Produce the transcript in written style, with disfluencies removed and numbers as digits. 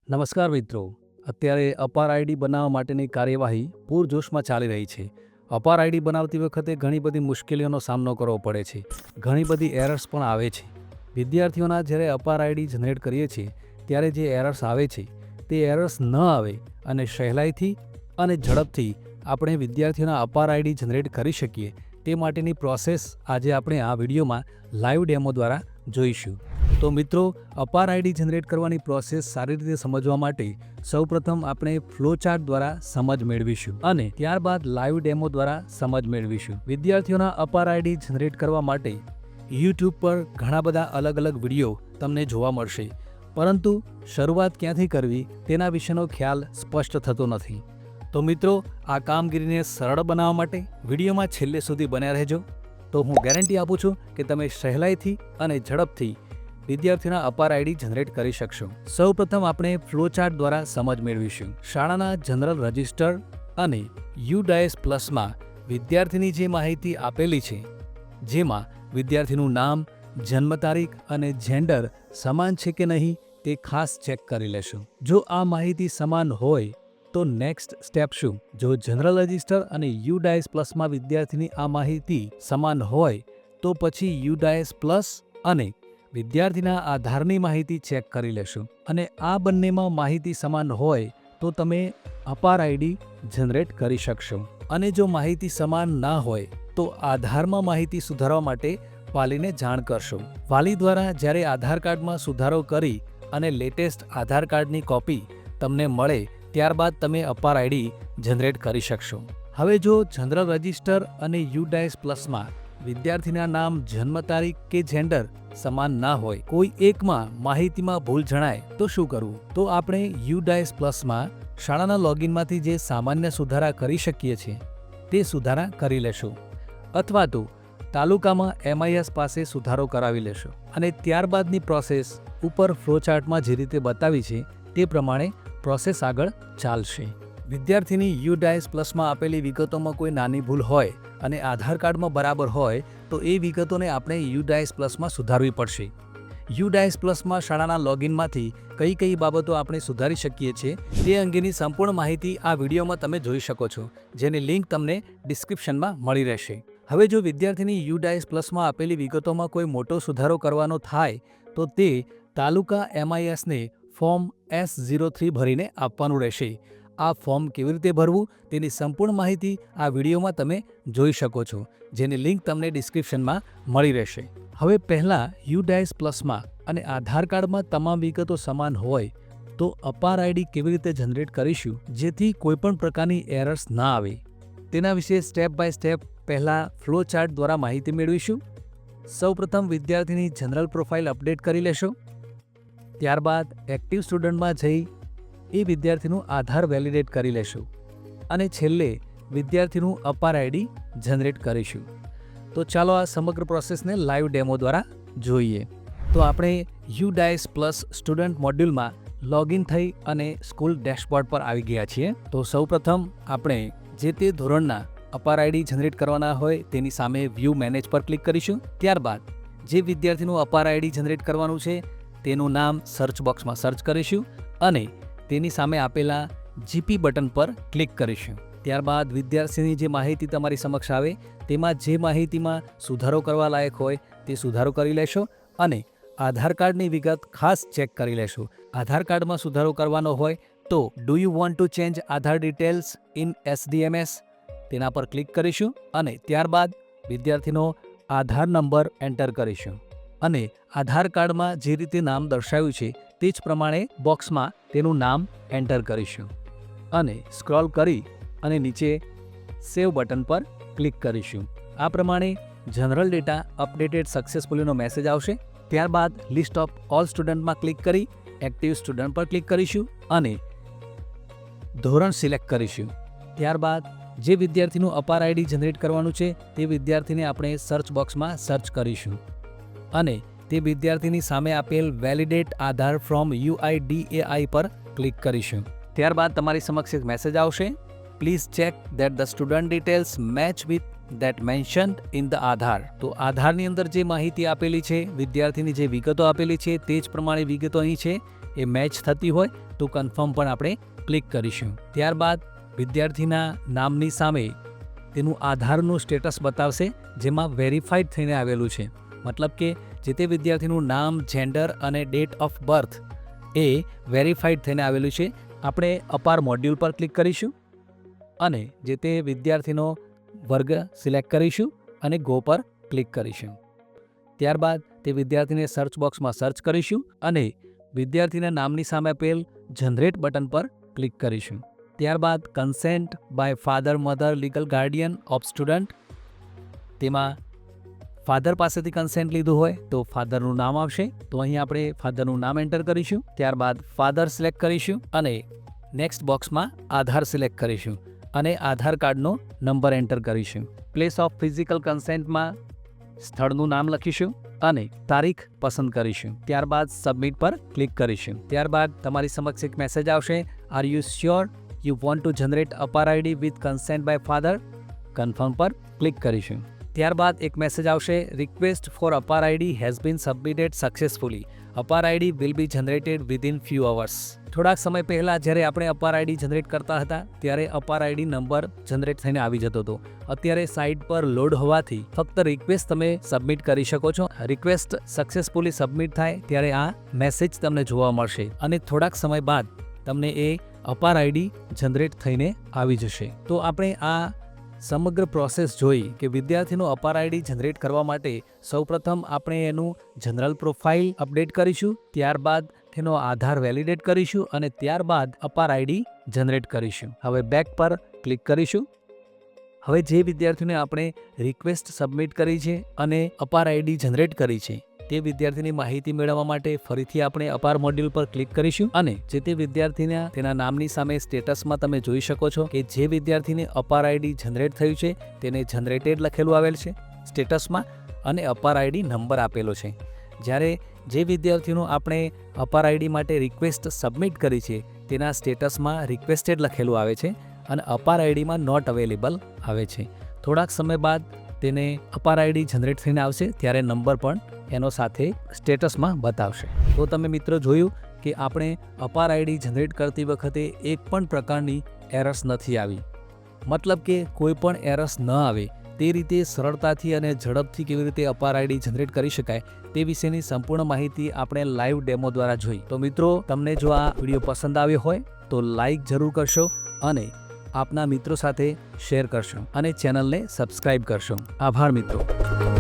નમસ્કાર મિત્રો, અત્યારે અપાર આઈડી બનાવવા માટેની કાર્યવાહી પૂરજોશમાં ચાલી રહી છે. અપાર આઈડી બનાવતી વખતે ઘણી બધી મુશ્કેલીઓનો સામનો કરવો પડે છે. ઘણી બધી એરર્સ પણ આવે છે. વિદ્યાર્થીઓના જ્યારે અપાર આઈડી જનરેટ કરીએ છીએ ત્યારે જે એરર્સ આવે છે તે એરર્સ ન આવે અને સહેલાઈથી અને ઝડપથી આપણે વિદ્યાર્થીઓના અપાર આઈડી જનરેટ કરી શકીએ તે માટેની પ્રોસેસ આજે આપણે આ વિડીયોમાં લાઈવ ડેમો દ્વારા જોઈશું. તો મિત્રો, અપાર આઈડી જનરેટ કરવાની પ્રોસેસ સારી રીતે સમજવા માટે સૌપ્રથમ આપણે ફ્લો ચાર્ટ દ્વારા સમજ મેળવીશું અને ત્યારબાદ લાઈવ ડેમો દ્વારા સમજ મેળવીશું. વિદ્યાર્થીઓના અપાર આઈડી જનરેટ કરવા માટે યુટ્યુબ પર ઘણા બધા અલગ અલગ વિડીયો તમને જોવા મળશે, પરંતુ શરૂઆત ક્યાંથી કરવી તેના વિશેનો ખ્યાલ સ્પષ્ટ થતો નથી. તો મિત્રો, આ કામગીરીને સરળ બનાવવા માટે વિડીયોમાં છેલ્લે સુધી બન્યા રહેજો. તો હું ગેરંટી આપું છું કે તમે સહેલાઈથી અને ઝડપથી વિદ્યાર્થીઓના અપાર આઈડી જનરેટ કરી શકશો. સૌપ્રથમ આપણે ફ્લો ચાર્ટ દ્વારા સમજ મેળવીશું. શાળાના જનરલ રજિસ્ટર અને યુડાયસ પ્લસમાં વિદ્યાર્થીની જે માહિતી આપેલી છે, જેમાં વિદ્યાર્થીનું નામ, જન્મ તારીખ અને જેન્ડર સમાન છે કે નહીં તે ખાસ ચેક કરી લેશું. જો આ માહિતી સમાન હોય તો નેક્સ્ટ સ્ટેપ શું? જો જનરલ રજિસ્ટર અને યુડાયસ પ્લસમાં વિદ્યાર્થીની આ માહિતી સમાન હોય તો પછી યુડાયસ પ્લસ અને વિદ્યાર્થીના આધારની માહિતી ચેક કરી લેશું. અને આ બંનેમાં માહિતી સમાન હોય તો તમે અપાર આઈડી જનરેટ કરી શકશો. અને જો માહિતી સમાન ના હોય તો આધારમાં માહિતી સુધારવા માટે વાલીને જાણ કરશો. વાલી દ્વારા જ્યારે આધાર કાર્ડમાં સુધારો કરી અને લેટેસ્ટ આધાર કાર્ડની કોપી તમને મળે ત્યારબાદ તમે અપાર આઈડી જનરેટ કરી શકશો. હવે જો જનરલ રજિસ્ટર અને યુડાયસ પ્લસમાં વિદ્યાર્થીના નામ, જન્મ તારીખ કે જેન્ડર સમાન ના હોય, કોઈ એકમાં માહિતીમાં ભૂલ જણાય તો શું કરવું? તો આપણે યુડાયસ પ્લસમાં શાળાના લોગિનમાંથી જે સામાન્ય સુધારા કરી શકીએ છીએ તે સુધારા કરી લેશો, અથવા તો તાલુકામાં MIS પાસે સુધારો કરાવી લેશો અને ત્યારબાદની પ્રોસેસ ઉપર ફ્લોચાર્ટમાં જે રીતે બતાવી છે તે પ્રમાણે પ્રોસેસ આગળ ચાલશે. વિદ્યાર્થીની યુડાયસ પ્લસમાં આપેલી વિગતોમાં કોઈ નાની ભૂલ હોય અને આધાર કાર્ડમાં બરાબર હોય તો એ વિગતોને આપણે યુડાયસ પ્લસમાં સુધારવી પડશે. યુડાયસ પ્લસમાં શાળાના લોગિનમાંથી કઈ કઈ બાબતો આપણે સુધારી શકીએ છીએ તે અંગેની સંપૂર્ણ માહિતી આ વિડીયોમાં તમે જોઈ શકો છો, જેની લિંક તમને ડિસ્ક્રિપ્શનમાં મળી રહેશે. હવે જો વિદ્યાર્થીની યુડાયસ પ્લસમાં આપેલી વિગતોમાં કોઈ મોટો સુધારો કરવાનો થાય તો તે તાલુકા MISને ફોર્મ S03 ભરીને આપવાનું રહેશે. આ ફોર્મ કેવી રીતે ભરવું તેની સંપૂર્ણ માહિતી આ વિડીયોમાં તમે જોઈ શકો છો, જેની લિંક તમને ડિસ્ક્રિપ્શનમાં મળી રહેશે. હવે પહેલાં યુડાયસ પ્લસમાં અને આધાર કાર્ડમાં તમામ વિગતો સમાન હોય તો અપાર આઈડી કેવી રીતે જનરેટ કરીશું જેથી કોઈપણ પ્રકારની એરર્સ ના આવે તેના વિશે સ્ટેપ બાય સ્ટેપ પહેલાં ફ્લો ચાર્ટ દ્વારા માહિતી મેળવીશું. સૌપ્રથમ વિદ્યાર્થીની જનરલ પ્રોફાઇલ અપડેટ કરી લેશો. ત્યારબાદ એક્ટિવ સ્ટુડન્ટમાં જઈ એ વિદ્યાર્થીનું આધાર વેલિડેટ કરી લેશું અને છેલ્લે વિદ્યાર્થીનું અપાર આઈડી જનરેટ કરીશું. તો ચાલો આ સમગ્ર પ્રોસેસને લાઈવ ડેમો દ્વારા જોઈએ. તો આપણે યુડાયસ પ્લસ સ્ટુડન્ટ મોડ્યુલમાં લોગિન થઈ અને સ્કૂલ ડેશબોર્ડ પર આવી ગયા છીએ. તો સૌપ્રથમ આપણે જે તે ધોરણના અપાર આઈડી જનરેટ કરવાના હોય તેની સામે વ્યૂ મેનેજ પર ક્લિક કરીશું. ત્યારબાદ જે વિદ્યાર્થીનું અપાર આઈડી જનરેટ કરવાનું છે તેનું નામ સર્ચ બોક્સમાં સર્ચ કરીશું અને તેની સામે આપેલા GP બટન પર ક્લિક કરીશું. ત્યારબાદ વિદ્યાર્થીની જે માહિતી તમારી સમક્ષ આવે તેમાં જે માહિતીમાં સુધારો કરવા લાયક હોય તે સુધારો કરી લેશો અને આધાર કાર્ડની વિગત ખાસ ચેક કરી લેશો. આધાર કાર્ડમાં સુધારો કરવાનો હોય તો do you want to change Aadhaar details in SDMS તેના પર ક્લિક કરીશું અને ત્યારબાદ વિદ્યાર્થીનો આધાર નંબર એન્ટર કરીશું અને આધાર કાર્ડમાં જે રીતે નામ દર્શાવ્યું છે તે જ પ્રમાણે બોક્સમાં તેનું નામ એન્ટર કરીશું અને સ્ક્રોલ કરી અને નીચે સેવ બટન પર ક્લિક કરીશું. આ પ્રમાણે જનરલ ડેટા અપડેટેડ સક્સેસફુલીનો મેસેજ આવશે. ત્યારબાદ લિસ્ટ ઓફ ઓલ સ્ટુડન્ટમાં ક્લિક કરી એક્ટિવ સ્ટુડન્ટ પર ક્લિક કરીશું અને ધોરણ સિલેક્ટ કરીશું. ત્યારબાદ જે વિદ્યાર્થીનું અપાર આઈડી જનરેટ કરવાનું છે તે વિદ્યાર્થીને આપણે સર્ચ બોક્સમાં સર્ચ કરીશું અને તે વિદ્યાર્થીની સામે આપેલ વેલિડેટ આધાર ફ્રોમ UIDAI પર ક્લિક કરીશું. ત્યારબાદ તમારી સમક્ષ એક મેસેજ આવશે, please check that the student details match with that mentioned in the Aadhaar. તો આધારની અંદર જે માહિતી આપેલી છે, વિદ્યાર્થીની જે વિગતો આપેલી છે તે જ પ્રમાણે વિગતો અહીં છે એ મેચ થતી હોય તો કન્ફર્મ પણ આપણે ક્લિક કરીશું. ત્યારબાદ વિદ્યાર્થીના નામની સામે તેનું આધારનું સ્ટેટસ બતાવશે, જેમાં વેરીફાઈડ થઈને આવેલું છે. મતલબ કે જે તે વિદ્યાર્થીનું નામ, જેન્ડર અને ડેટ ઓફ બર્થ એ વેરીફાઈડ થઈને આવેલું છે. આપણે અપાર મોડ્યુલ પર ક્લિક કરીશું અને જે તે વિદ્યાર્થીનો વર્ગ સિલેક્ટ કરીશું અને ગો પર ક્લિક કરીશું. ત્યારબાદ તે વિદ્યાર્થીને સર્ચ બોક્સમાં સર્ચ કરીશું અને વિદ્યાર્થીના નામની સામે આપેલ જનરેટ બટન પર ક્લિક કરીશું. ત્યારબાદ consent by father, mother, legal guardian of student, તેમાં ફાધર પાસેથી કન્સેન્ટ લીધું હોય તો ફાધરનું નામ આવશે. તો અહીં આપણે ફાધરનું નામ એન્ટર કરીશું. ત્યારબાદ ફાધર સિલેક્ટ કરીશું અને નેક્સ્ટ બોક્સમાં આધાર સિલેક્ટ કરીશું અને આધાર કાર્ડનો નંબર એન્ટર કરીશું. પ્લેસ ઓફ ફિઝિકલ કન્સેન્ટમાં સ્થળનું નામ લખીશું અને તારીખ પસંદ કરીશું. ત્યારબાદ સબમિટ પર ક્લિક કરીશું. ત્યારબાદ તમારી સમક્ષ એક મેસેજ આવશે, are you sure you want to generate APAAR ID with consent by father? Confirm પર ક્લિક કરીશું. ત્યારબાદ એક મેસેજ આવશે, request for APAAR ID has been submitted successfully. APAAR ID will be generated within few hours. થોડાક સમય પહેલાં જ્યારે આપણે અપાર આઈડી જનરેટ કરતા હતા ત્યારે અપાર આઈડી નંબર જનરેટ થઈને આવી જતો હતો. અત્યારે સાઇટ પર લોડ હોવાથી ફક્ત રિક્વેસ્ટ તમે સબમિટ કરી શકો છો. રિક્વેસ્ટ સક્સેસફુલી સબમિટ થાય ત્યારે આ મેસેજ તમને જોવા મળશે અને થોડાક સમય બાદ તમને એ અપાર આઈડી જનરેટ થઈને આવી જશે. તો આપણે આ સમગ્ર પ્રોસેસ જોઈ કે વિદ્યાર્થીનો અપાર આઈડી જનરેટ કરવા માટે સૌપ્રથમ આપણે એનું જનરલ પ્રોફાઇલ અપડેટ કરીશું, ત્યારબાદ તેનો આધાર વેલિડેટ કરીશું અને ત્યારબાદ અપાર આઈડી જનરેટ કરીશું. હવે બેક પર ક્લિક કરીશું. હવે જે વિદ્યાર્થીને આપણે રિક્વેસ્ટ સબમિટ કરી છે અને અપાર આઈડી જનરેટ કરી છે તે વિદ્યાર્થીની માહિતી મેળવવા માટે ફરીથી આપણે અપાર મોડ્યુલ પર ક્લિક કરીશું અને જે તે વિદ્યાર્થીના તેના નામની સામે સ્ટેટસમાં તમે જોઈ શકો છો કે જે વિદ્યાર્થીને અપાર આઈડી જનરેટ થયું છે તેને જનરેટેડ લખેલું આવેલ છે સ્ટેટસમાં અને અપાર આઈડી નંબર આપેલો છે. જ્યારે જે વિદ્યાર્થીનું આપણે અપાર આઈડી માટે રિક્વેસ્ટ સબમિટ કરી છે તેના સ્ટેટસમાં રિક્વેસ્ટેડ લખેલું આવે છે અને અપાર આઈડીમાં નોટ અવેલેબલ આવે છે. થોડાક સમય બાદ તેને અપાર આઈડી જનરેટ થઈને આવશે ત્યારે નંબર પણ એનો સાથે સ્ટેટસમાં બતાવશે. તો તમે મિત્રો જોયું કે આપણે અપાર આઈડી જનરેટ કરતી વખતે એક પણ પ્રકારની એરર્સ નથી આવી. મતલબ કે કોઈ પણ એરર્સ ન આવે તે રીતે સરળતાથી અને ઝડપથી કેવી રીતે અપાર આઈડી જનરેટ કરી શકાય તે વિશેની સંપૂર્ણ માહિતી આપણે લાઈવ ડેમો દ્વારા જોઈ. તો મિત્રો તમને જો આ વિડીયો પસંદ આવ્યો હોય તો લાઈક જરૂર કરશો અને આપના મિત્રો સાથે શેર કરશો અને ચેનલને સબસ્ક્રાઇબ કરશો. આભાર મિત્રો.